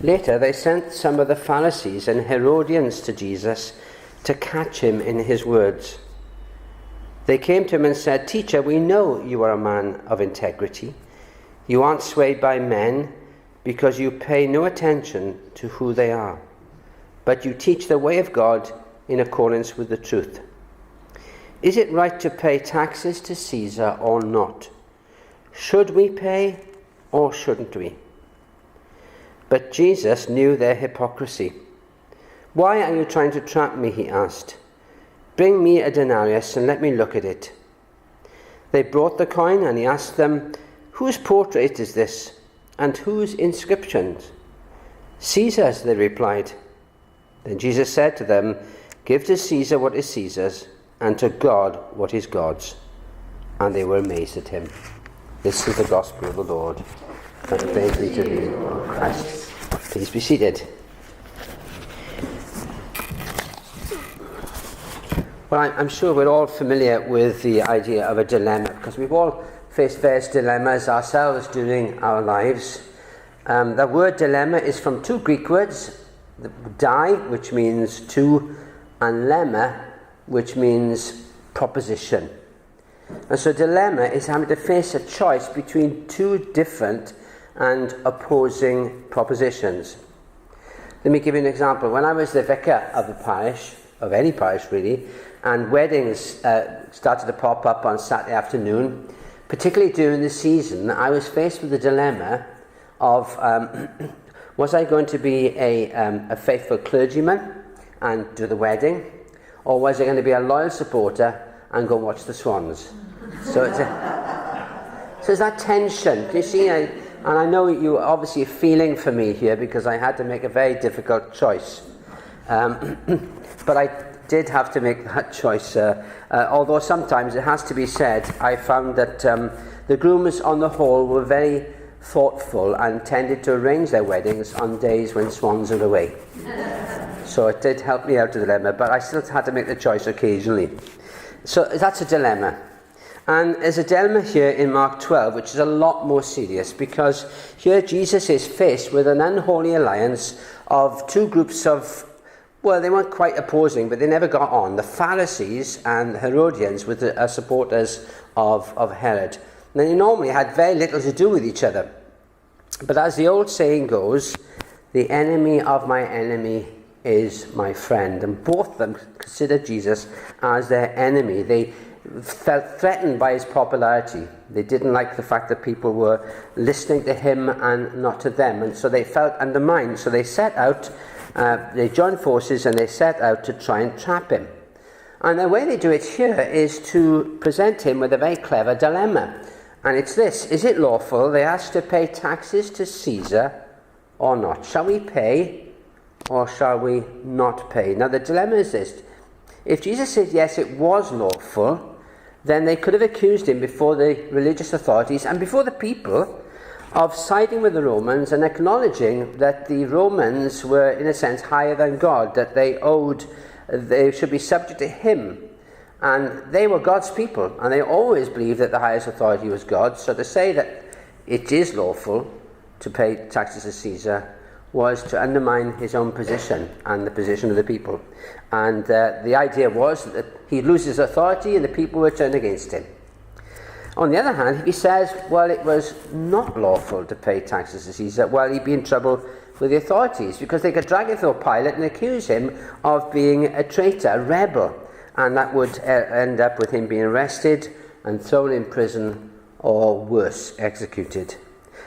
Later they sent some of the Pharisees and Herodians to Jesus to catch him in his words. They came to him and said, "Teacher, we know you are a man of integrity. You aren't swayed by men because you pay no attention to who they are, but you teach the way of God in accordance with the truth. Is it right to pay taxes to Caesar or not? Should we pay or shouldn't we?" But Jesus knew their hypocrisy. "Why are you trying to trap me?" he asked. "Bring me a denarius and let me look at it." They brought the coin, and he asked them, "Whose portrait is this, and whose inscriptions?" "Caesar's," they replied. Then Jesus said to them, "Give to Caesar what is Caesar's, and to God what is God's." And they were amazed at him. This is the gospel of the Lord. Thanks be to thee, O Christ. Please be seated. Well, I'm sure we're all familiar with the idea of a dilemma, because we've all faced various dilemmas ourselves during our lives. The word dilemma is from two Greek words, di, which means two, and lemma, which means proposition. And so dilemma is having to face a choice between two different and opposing propositions. Let me give you an example. When I was the vicar of the parish, of any parish really, and weddings started to pop up on Saturday afternoon, particularly during the season, I was faced with the dilemma of was I going to be a faithful clergyman and do the wedding, or was I going to be a loyal supporter and go watch the Swans? So it's that tension. Do you see? And I know you obviously are feeling for me here, because I had to make a very difficult choice. But I did have to make that choice. Although sometimes it has to be said, I found that the grooms on the whole were very thoughtful and tended to arrange their weddings on days when swans are away. So it did help me out of the dilemma, but I still had to make the choice occasionally. So that's a dilemma. And there's a dilemma here in Mark 12, which is a lot more serious, because here Jesus is faced with an unholy alliance of two groups of, well, they weren't quite opposing, but they never got on. The Pharisees and the Herodians were the supporters of Herod. And they normally had very little to do with each other. But as the old saying goes, the enemy of my enemy is my friend. And both of them considered Jesus as their enemy. They felt threatened by his popularity. They didn't like the fact that people were listening to him and not to them. And so they felt undermined. So they set out, they joined forces, and they set out to try and trap him. And the way they do it here is to present him with a very clever dilemma. And it's this: is it lawful, they ask, to pay taxes to Caesar or not? Shall we pay or shall we not pay? Now the dilemma is this: if Jesus said yes, it was lawful, then they could have accused him before the religious authorities and before the people of siding with the Romans and acknowledging that the Romans were, in a sense, higher than God, that they should be subject to him. And they were God's people, and they always believed that the highest authority was God. So to say that it is lawful to pay taxes to Caesar was to undermine his own position and the position of the people. And the idea was that he'd lose his authority and the people would turn against him. On the other hand, if he says, well, it was not lawful to pay taxes to Caesar, well, he'd be in trouble with the authorities, because they could drag him to Pilate and accuse him of being a traitor, a rebel, and that would end up with him being arrested and thrown in prison, or worse, executed.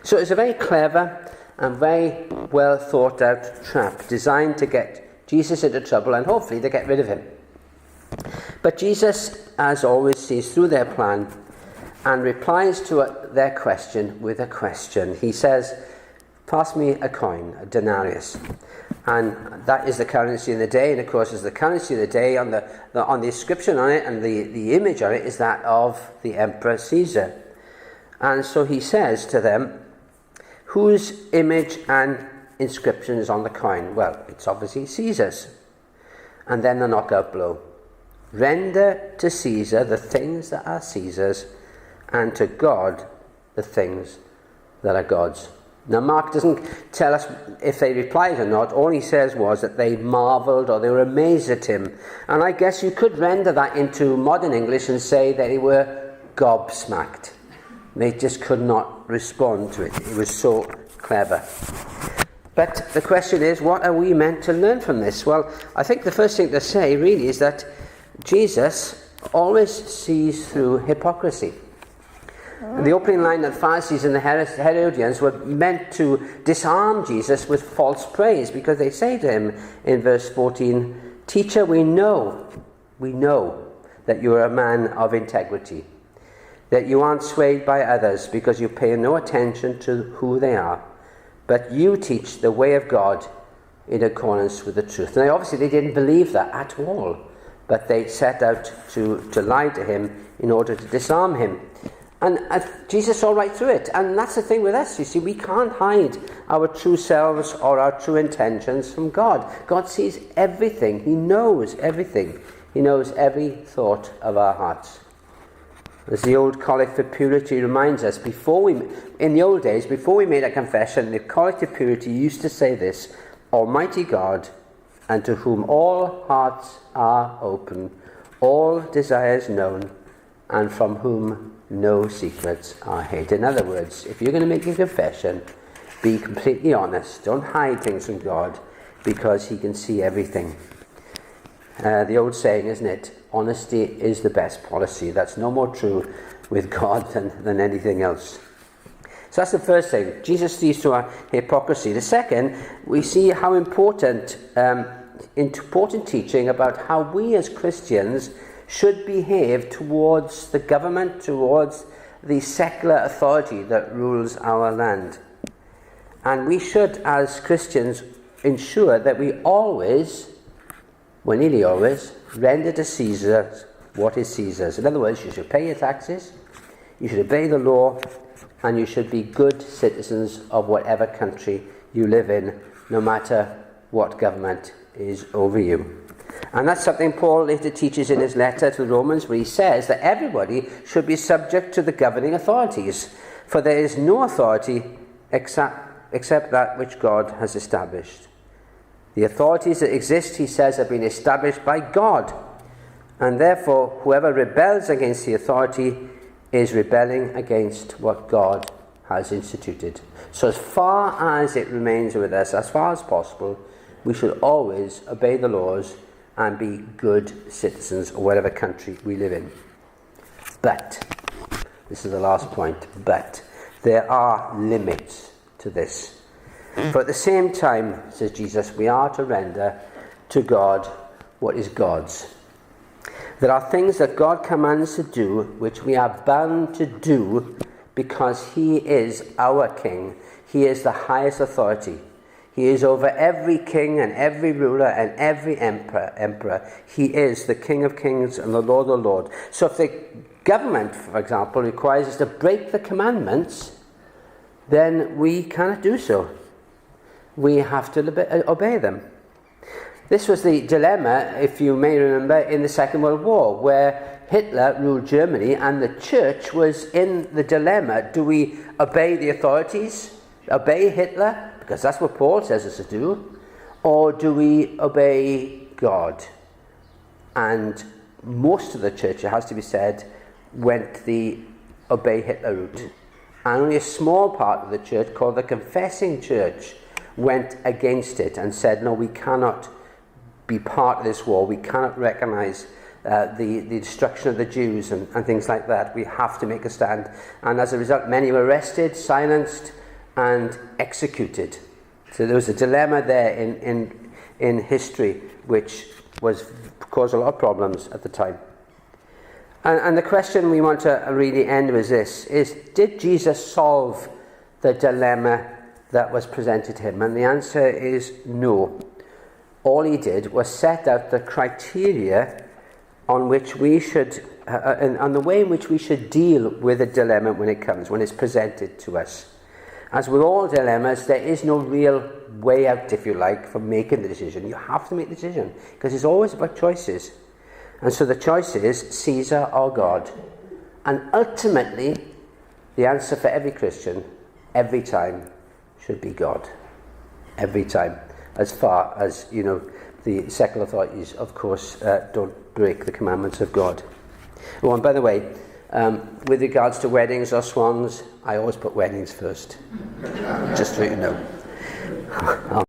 So it's a very clever and very well thought out trap designed to get Jesus into trouble and hopefully to get rid of him. But Jesus, as always, sees through their plan and replies to their question with a question. He says, "Pass me a coin, a denarius." And that is the currency of the day. And of course, as the currency of the day, on the inscription on it and the image on it is that of the Emperor Caesar. And so he says to them, whose image and inscription is on the coin? Well, it's obviously Caesar's. And then the knockout blow: render to Caesar the things that are Caesar's, and to God the things that are God's. Now, Mark doesn't tell us if they replied or not. All he says was that they marvelled or they were amazed at him. And I guess you could render that into modern English and say that they were gobsmacked. They just could not respond to it. It was so clever. But the question is, what are we meant to learn from this? Well, I think the first thing to say really is that Jesus always sees through hypocrisy. The opening line that the Pharisees and the Herodians were meant to disarm Jesus with false praise, because they say to him in verse 14, "Teacher, we know that you are a man of integrity, that you aren't swayed by others because you pay no attention to who they are, but you teach the way of God in accordance with the truth." Now, obviously, they didn't believe that at all, but they set out to lie to him in order to disarm him. And Jesus saw right through it. And that's the thing with us, you see. We can't hide our true selves or our true intentions from God. God sees everything. He knows everything. He knows every thought of our hearts. As the old Collect for Purity reminds us, in the old days, before we made a confession, the Collect of Purity used to say this: "Almighty God, and to whom all hearts are open, all desires known, and from whom no secrets are hid." In other words, if you're going to make a confession, be completely honest. Don't hide things from God, because he can see everything. The old saying, isn't it? Honesty is the best policy. That's no more true with God than anything else. So that's the first thing. Jesus sees through our hypocrisy. The second, we see how important teaching about how we as Christians should behave towards the government, towards the secular authority that rules our land. And we should, as Christians, ensure that we always, well, nearly always, render to Caesar what is Caesar's. In other words, you should pay your taxes, you should obey the law, and you should be good citizens of whatever country you live in, no matter what government is over you. And that's something Paul later teaches in his letter to the Romans, where he says that everybody should be subject to the governing authorities, for there is no authority except that which God has established. The authorities that exist, he says, have been established by God, and therefore whoever rebels against the authority is rebelling against what God has instituted. So as far as it remains with us, as far as possible, we should always obey the laws and be good citizens of whatever country we live in. But, this is the last point, but there are limits to this. For at the same time, says Jesus, we are to render to God what is God's. There are things that God commands to do which we are bound to do because he is our king. He is the highest authority. He is over every king and every ruler and every emperor. He is the King of Kings and the Lord of Lords. So if the government, for example, requires us to break the commandments, then we cannot do so. We have to obey them. This was the dilemma, if you may remember, in the Second World War, where Hitler ruled Germany and the church was in the dilemma: do we obey the authorities, obey Hitler, because that's what Paul says us to do, or do we obey God? And most of the church, it has to be said, went the obey Hitler route. And only a small part of the church, called the confessing church, went against it and said, no, we cannot be part of this war. We cannot recognize the destruction of the Jews and things like that. We have to make a stand. And as a result, many were arrested, silenced, and executed. So there was a dilemma there in history which caused a lot of problems at the time. And the question we want to really end with this is, did Jesus solve the dilemma that was presented to him? And the answer is no. All he did was set out the criteria on which we should, and the way in which we should deal with a dilemma when it's presented to us. As with all dilemmas, there is no real way out, if you like, for making the decision. You have to make the decision, because it's always about choices. And so the choice is Caesar or God. And ultimately, the answer for every Christian, every time, should be God. Every time. As far as, the secular authorities, of course, don't break the commandments of God. Oh, and by the way, with regards to weddings or swans, I always put weddings first. Just so you know.